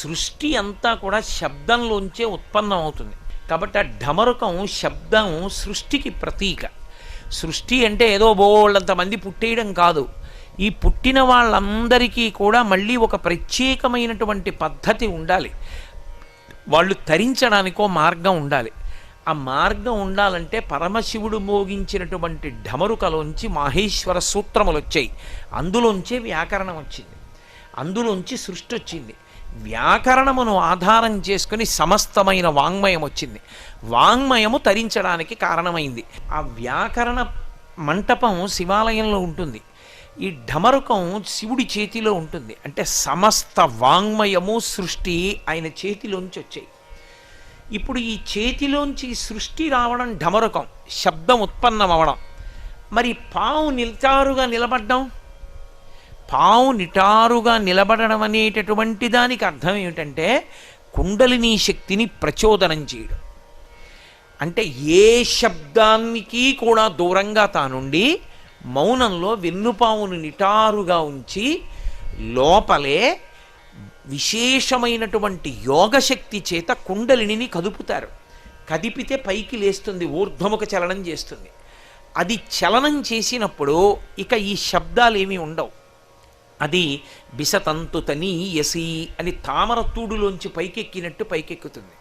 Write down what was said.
సృష్టి అంతా కూడా శబ్దంలోంచే ఉత్పన్నం అవుతుంది. కాబట్టి ఆ ఢమరుకం శబ్దం సృష్టికి ప్రతీక. సృష్టి అంటే ఏదో బోళ్ళంతమంది పుట్టేయడం కాదు. ఈ పుట్టిన వాళ్ళందరికీ కూడా మళ్ళీ ఒక ప్రత్యేకమైనటువంటి పద్ధతి ఉండాలి. వాళ్ళు తరించడానికో మార్గం ఉండాలి. ఆ మార్గం ఉండాలంటే పరమశివుడు మోగించినటువంటి ఢమరుకలోంచి మాహేశ్వర సూత్రములు వచ్చాయి. అందులోంచే వ్యాకరణం వచ్చింది, అందులోంచి సృష్టి వచ్చింది. వ్యాకరణమును ఆధారం చేసుకుని సమస్తమైన వాంగ్మయం వచ్చింది. వాంగ్మయము తరించడానికి కారణమైంది. ఆ వ్యాకరణ మంటపం శివాలయంలో ఉంటుంది, ఈ ఢమరుకం శివుడి చేతిలో ఉంటుంది. అంటే సమస్త వాంగ్మయము సృష్టి ఆయన చేతిలోంచి వచ్చాయి. ఇప్పుడు ఈ చేతిలోంచి సృష్టి రావడం ఢమరుకం, శబ్దం ఉత్పన్నం అవ్వడం. మరి పావు నిటారుగా నిలబడ్డం, పావు నిటారుగా నిలబడడం అనేటటువంటి దానికి అర్థం ఏమిటంటే కుండలినీ శక్తిని ప్రచోదనం చేయడం. అంటే ఏ శబ్దానికి కూడా దూరంగా తానుండి మౌనంలో వెన్నుపావును నిటారుగా ఉంచి లోపలే విశేషమైనటువంటి యోగశక్తి చేత కుండలిని కదుపుతారు. కదిపితే పైకి లేస్తుంది, ఊర్ధ్వముఖ చలనం చేస్తుంది. అది చలనం చేసినప్పుడు ఇక ఈ శబ్దాలు ఏమీ ఉండవు. అది బిసతంతు తనీయసి అని తామర తూడులోంచి పైకెక్కినట్టు పైకెక్కుతుంది.